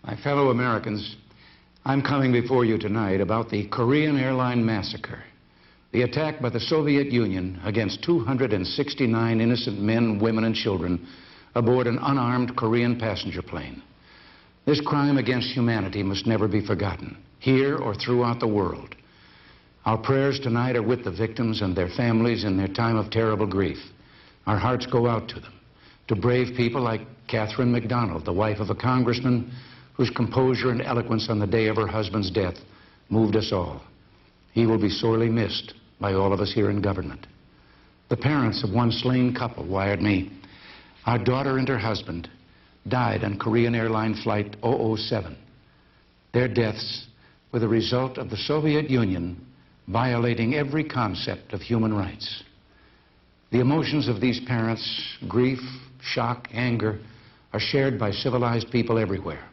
My fellow Americans, I'm coming before you tonight about the Korean airline massacre, the attack by the Soviet Union against 269 innocent men, women, and children aboard an unarmed Korean passenger plane. This crime against humanity must never be forgotten, here or throughout the world. Our prayers tonight are with the victims and their families in their time of terrible grief. Our hearts go out to them, to brave people like Catherine McDonald, the wife of a congressman whose composure and eloquence on the day of her husband's death moved us all. He will be sorely missed by all of us here in government. The parents of one slain couple wired me, our daughter and her husband died on Korean airline flight 007. Their deaths were the result of the Soviet Union violating every concept of human rights. The emotions of these parents, grief, shock, anger, are shared by civilized people everywhere.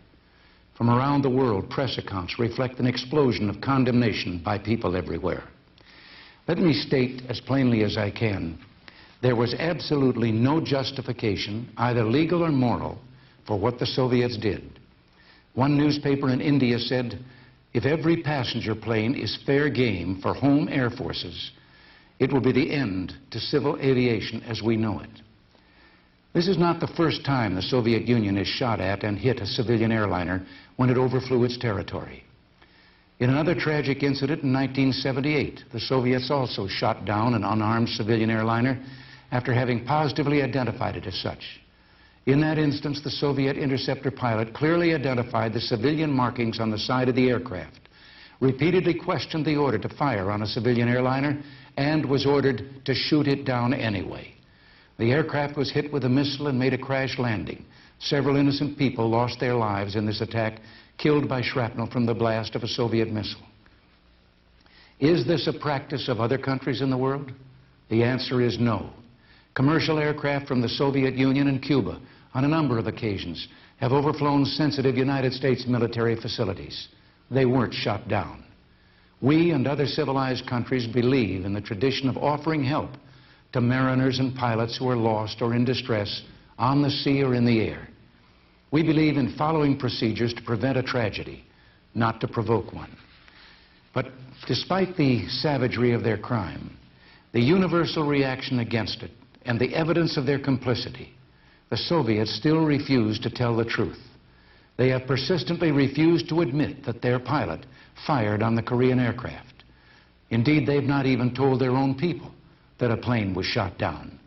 From around the world, press accounts reflect an explosion of condemnation by people everywhere. Let me state as plainly as I can, there was absolutely no justification, either legal or moral, for what the Soviets did. One newspaper in India said, if every passenger plane is fair game for home air forces, it will be the end to civil aviation as we know it. This is not the first time the Soviet Union has shot at and hit a civilian airliner when it overflew its territory. In another tragic incident in 1978, the Soviets also shot down an unarmed civilian airliner after having positively identified it as such. In that instance, the Soviet interceptor pilot clearly identified the civilian markings on the side of the aircraft, repeatedly questioned the order to fire on a civilian airliner, and was ordered to shoot it down anyway. The aircraft was hit with a missile and made a crash landing. Several innocent people lost their lives in this attack, killed by shrapnel from the blast of a Soviet missile. Is this a practice of other countries in the world? The answer is no. Commercial aircraft from the Soviet Union and Cuba, on a number of occasions, have overflown sensitive United States military facilities. They weren't shot down. We and other civilized countries believe in the tradition of offering help to mariners and pilots who are lost or in distress on the sea or in the air. We believe in following procedures to prevent a tragedy, not to provoke one. But despite the savagery of their crime, the universal reaction against it, and the evidence of their complicity, the Soviets still refuse to tell the truth. They have persistently refused to admit that their pilot fired on the Korean aircraft. Indeed, they've not even told their own people that a plane was shot down.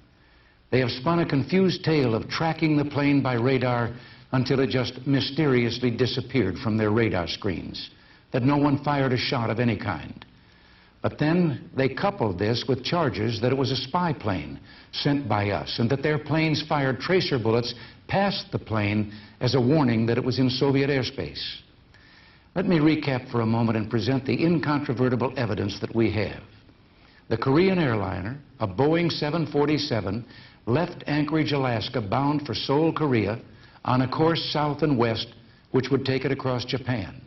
They have spun a confused tale of tracking the plane by radar until it just mysteriously disappeared from their radar screens, that no one fired a shot of any kind. But then they coupled this with charges that it was a spy plane sent by us and that their planes fired tracer bullets past the plane as a warning that it was in Soviet airspace. Let me recap for a moment and present the incontrovertible evidence that we have. The Korean airliner, a Boeing 747, left Anchorage, Alaska, bound for Seoul, Korea, on a course south and west which would take it across Japan.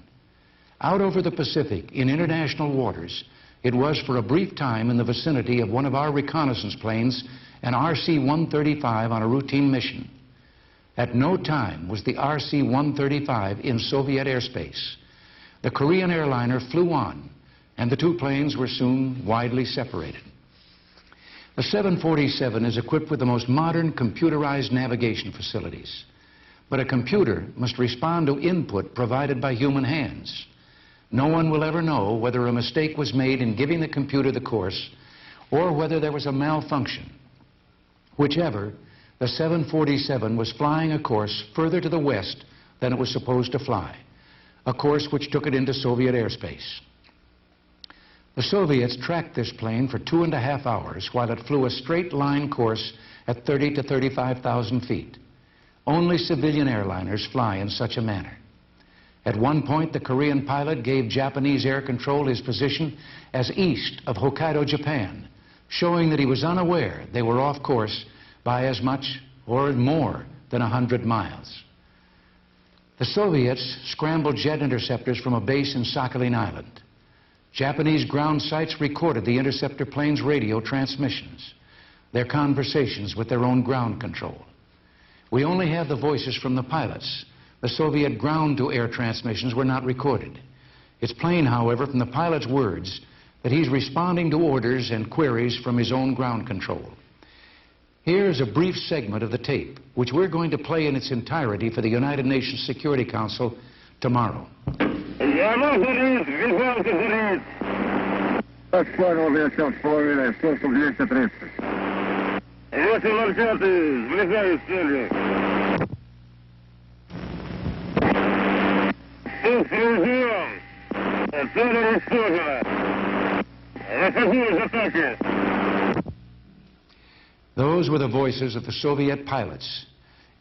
Out over the Pacific, in international waters, it was for a brief time in the vicinity of one of our reconnaissance planes, an RC-135 on a routine mission. At no time was the RC-135 in Soviet airspace. The Korean airliner flew on, and the two planes were soon widely separated. The 747 is equipped with the most modern computerized navigation facilities. But a computer must respond to input provided by human hands. No one will ever know whether a mistake was made in giving the computer the course or whether there was a malfunction. Whichever, the 747 was flying a course further to the west than it was supposed to fly, a course which took it into Soviet airspace. The Soviets tracked this plane for 2.5 hours while it flew a straight line course at 30 to 35,000 feet. Only civilian airliners fly in such a manner. At one point, the Korean pilot gave Japanese air control his position as east of Hokkaido, Japan, showing that he was unaware they were off course by as much or more than 100 miles. The Soviets scrambled jet interceptors from a base in Sakhalin Island. Japanese ground sites recorded the interceptor plane's radio transmissions, their conversations with their own ground control. We only have the voices from the pilots, the Soviet ground-to-air transmissions were not recorded. It's plain, however, from the pilot's words that he's responding to orders and queries from his own ground control. Here's a brief segment of the tape, which we're going to play in its entirety for the United Nations Security Council tomorrow. Those were the voices of the Soviet pilots.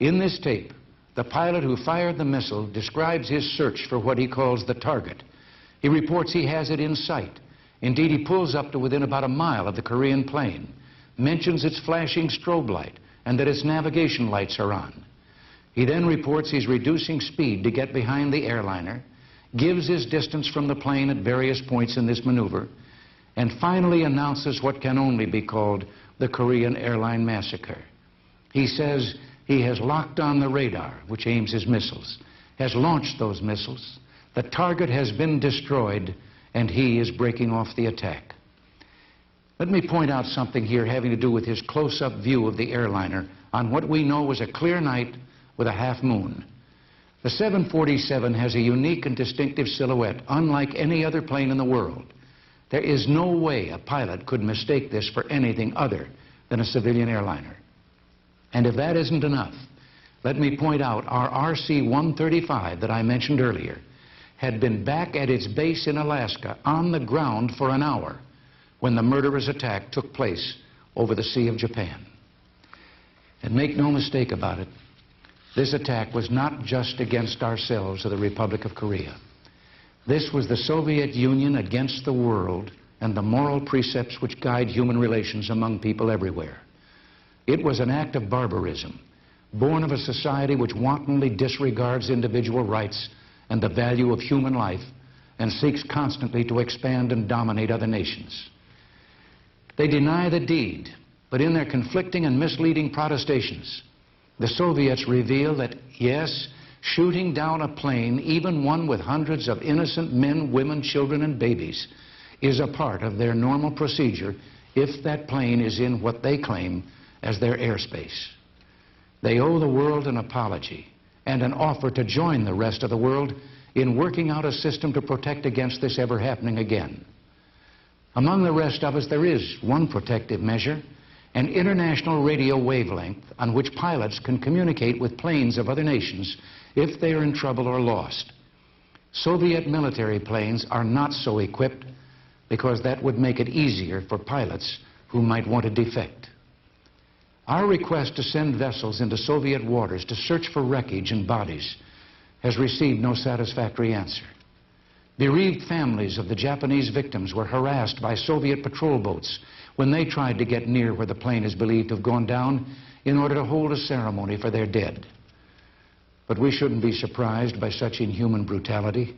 In this tape, the pilot who fired the missile describes his search for what he calls the target. He reports he has it in sight. Indeed, he pulls up to within about a mile of the Korean plane, mentions its flashing strobe light and that its navigation lights are on. He then reports he's reducing speed to get behind the airliner, gives his distance from the plane at various points in this maneuver, and finally announces what can only be called the Korean airline massacre. He says he has locked on the radar, which aims his missiles, has launched those missiles, the target has been destroyed, and he is breaking off the attack. Let me point out something here having to do with his close-up view of the airliner on what we know was a clear night with a half moon. The 747 has a unique and distinctive silhouette, unlike any other plane in the world. There is no way a pilot could mistake this for anything other than a civilian airliner. And if that isn't enough, let me point out our RC-135 that I mentioned earlier had been back at its base in Alaska on the ground for an hour when the murderous attack took place over the Sea of Japan. And make no mistake about it, this attack was not just against ourselves or the Republic of Korea. This was the Soviet Union against the world and the moral precepts which guide human relations among people everywhere. It was an act of barbarism, born of a society which wantonly disregards individual rights and the value of human life and seeks constantly to expand and dominate other nations. They deny the deed, but in their conflicting and misleading protestations, the Soviets reveal that, yes, shooting down a plane, even one with hundreds of innocent men, women, children, and babies, is a part of their normal procedure if that plane is in what they claim as their airspace. They owe the world an apology and an offer to join the rest of the world in working out a system to protect against this ever happening again. Among the rest of us, there is one protective measure, an international radio wavelength on which pilots can communicate with planes of other nations if they are in trouble or lost. Soviet military planes are not so equipped because that would make it easier for pilots who might want to defect. Our request to send vessels into Soviet waters to search for wreckage and bodies has received no satisfactory answer. Bereaved families of the Japanese victims were harassed by Soviet patrol boats when they tried to get near where the plane is believed to have gone down in order to hold a ceremony for their dead. But we shouldn't be surprised by such inhuman brutality.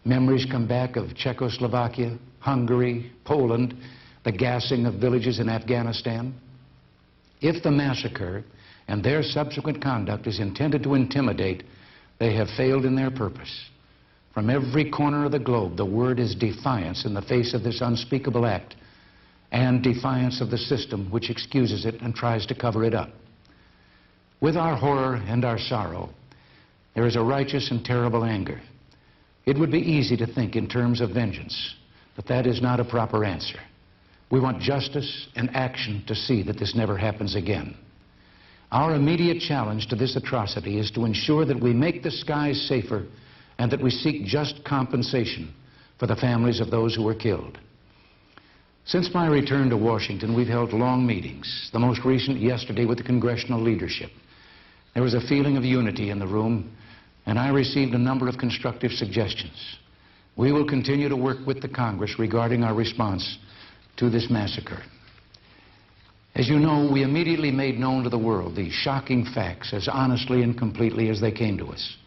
Memories come back of Czechoslovakia, Hungary, Poland, the gassing of villages in Afghanistan. If the massacre and their subsequent conduct is intended to intimidate, they have failed in their purpose. From every corner of the globe, the word is defiance in the face of this unspeakable act, and defiance of the system which excuses it and tries to cover it up. With our horror and our sorrow, there is a righteous and terrible anger. It would be easy to think in terms of vengeance, but that is not a proper answer. We want justice and action to see that this never happens again. Our immediate challenge to this atrocity is to ensure that we make the skies safer and that we seek just compensation for the families of those who were killed. Since my return to Washington, we've held long meetings, the most recent yesterday with the congressional leadership. There was a feeling of unity in the room, and I received a number of constructive suggestions. We will continue to work with the Congress regarding our response to this massacre. As you know, we immediately made known to the world the shocking facts as honestly and completely as they came to us.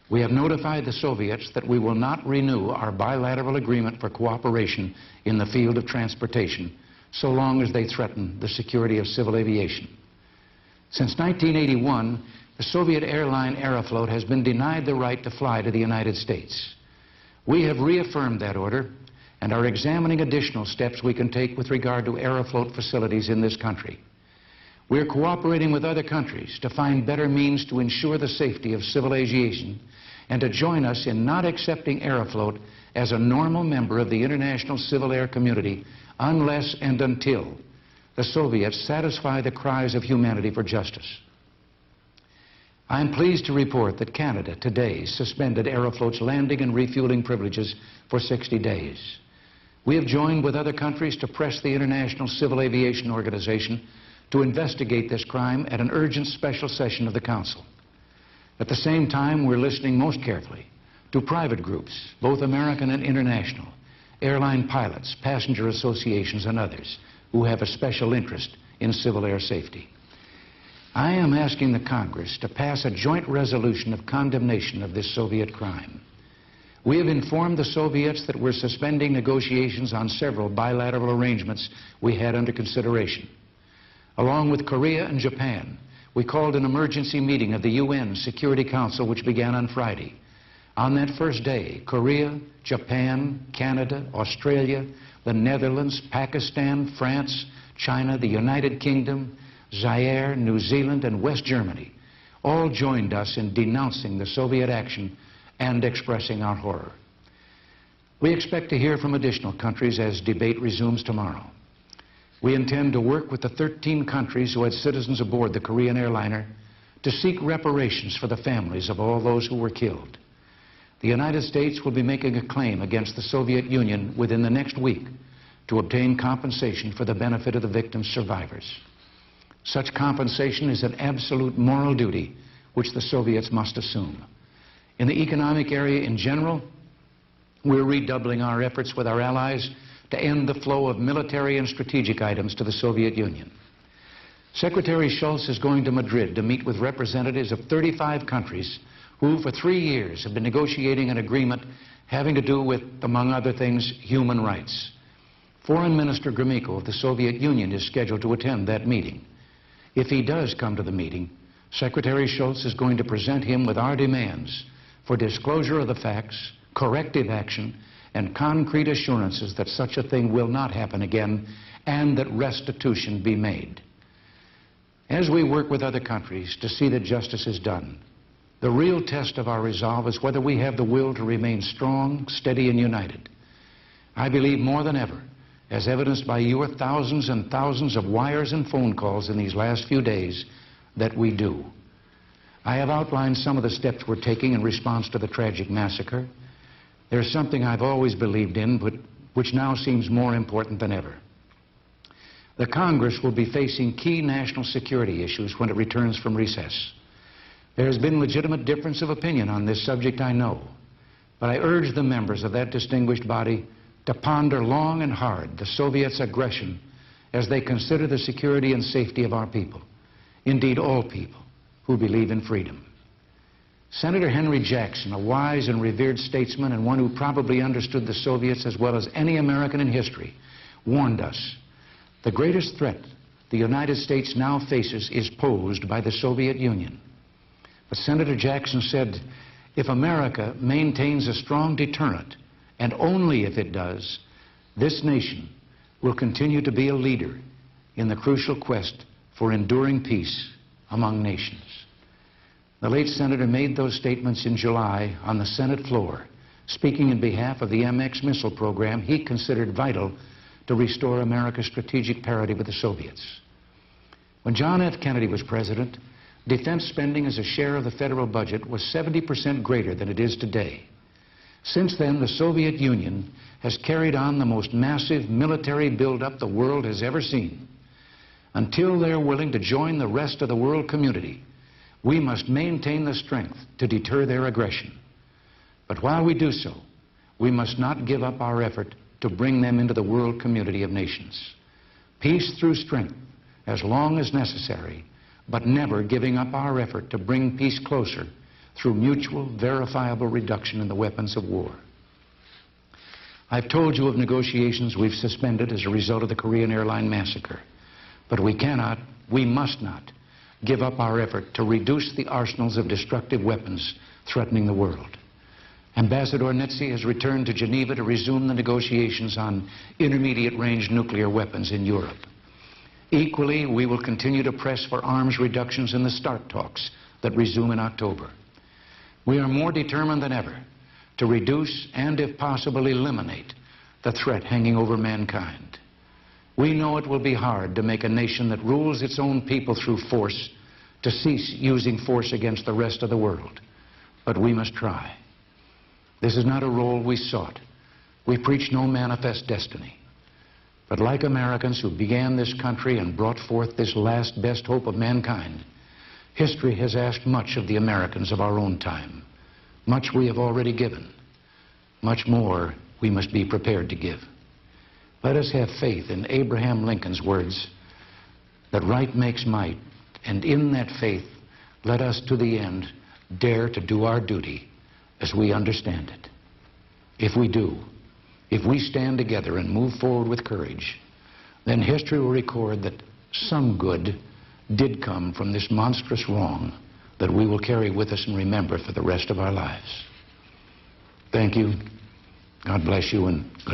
We have notified the Soviets that we will not renew our bilateral agreement for cooperation in the field of transportation so long as they threaten the security of civil aviation. Since 1981, the Soviet airline Aeroflot has been denied the right to fly to the United States. We have reaffirmed that order and are examining additional steps we can take with regard to Aeroflot facilities in this country. We're cooperating with other countries to find better means to ensure the safety of civil aviation and to join us in not accepting Aeroflot as a normal member of the international civil air community unless and until the Soviets satisfy the cries of humanity for justice. I am pleased to report that Canada today suspended Aeroflot's landing and refueling privileges for 60 days. We have joined with other countries to press the International Civil Aviation Organization to investigate this crime at an urgent special session of the Council. At the same time, we're listening most carefully to private groups, both American and international, airline pilots, passenger associations, and others who have a special interest in civil air safety. I am asking the Congress to pass a joint resolution of condemnation of this Soviet crime. We have informed the Soviets that we're suspending negotiations on several bilateral arrangements we had under consideration. Along with Korea and Japan, we called an emergency meeting of the UN Security Council, which began on Friday. On that first day, Korea, Japan, Canada, Australia, the Netherlands, Pakistan, France, China, the United Kingdom, Zaire, New Zealand, and West Germany all joined us in denouncing the Soviet action and expressing our horror. We expect to hear from additional countries as debate resumes tomorrow. We intend to work with the 13 countries who had citizens aboard the Korean airliner to seek reparations for the families of all those who were killed. The United States will be making a claim against the Soviet Union within the next week to obtain compensation for the benefit of the victims' survivors. Such compensation is an absolute moral duty which the Soviets must assume. In the economic area in general, we're redoubling our efforts with our allies to end the flow of military and strategic items to the Soviet Union. Secretary Shultz is going to Madrid to meet with representatives of 35 countries who for 3 years have been negotiating an agreement having to do with, among other things, human rights. Foreign Minister Gromyko of the Soviet Union is scheduled to attend that meeting. If he does come to the meeting, Secretary Shultz is going to present him with our demands for disclosure of the facts, corrective action, and concrete assurances that such a thing will not happen again and that restitution be made. As we work with other countries to see that justice is done, the real test of our resolve is whether we have the will to remain strong, steady, and united. I believe more than ever, as evidenced by your thousands and thousands of wires and phone calls in these last few days, that we do. I have outlined some of the steps we're taking in response to the tragic massacre. There's something I've always believed in, but which now seems more important than ever. The Congress will be facing key national security issues when it returns from recess. There has been legitimate difference of opinion on this subject, I know, but I urge the members of that distinguished body to ponder long and hard the Soviets' aggression as they consider the security and safety of our people, indeed all people who believe in freedom. Senator Henry Jackson, a wise and revered statesman and one who probably understood the Soviets as well as any American in history, warned us, the greatest threat the United States now faces is posed by the Soviet Union. But Senator Jackson said, if America maintains a strong deterrent, and only if it does, this nation will continue to be a leader in the crucial quest for enduring peace among nations. The late senator made those statements in July on the Senate floor, speaking in behalf of the MX missile program he considered vital to restore America's strategic parity with the Soviets. When John F. Kennedy was president, defense spending as a share of the federal budget was 70% greater than it is today. Since then, the Soviet Union has carried on the most massive military buildup the world has ever seen. Until they're willing to join the rest of the world community, we must maintain the strength to deter their aggression. But while we do so, we must not give up our effort to bring them into the world community of nations. Peace through strength, as long as necessary, but never giving up our effort to bring peace closer through mutual, verifiable reduction in the weapons of war. I've told you of negotiations we've suspended as a result of the Korean airline massacre, but we cannot, we must not, give up our effort to reduce the arsenals of destructive weapons threatening the world. Ambassador Nitze has returned to Geneva to resume the negotiations on intermediate-range nuclear weapons in Europe. Equally, we will continue to press for arms reductions in the START talks that resume in October. We are more determined than ever to reduce and, if possible, eliminate the threat hanging over mankind. We know it will be hard to make a nation that rules its own people through force to cease using force against the rest of the world. But we must try. This is not a role we sought. We preach no manifest destiny. But like Americans who began this country and brought forth this last best hope of mankind, history has asked much of the Americans of our own time. Much we have already given. Much more we must be prepared to give. Let us have faith in Abraham Lincoln's words that right makes might, and in that faith, let us to the end dare to do our duty as we understand it. If we do, if we stand together and move forward with courage, then history will record that some good did come from this monstrous wrong that we will carry with us and remember for the rest of our lives. Thank you. God bless you, and good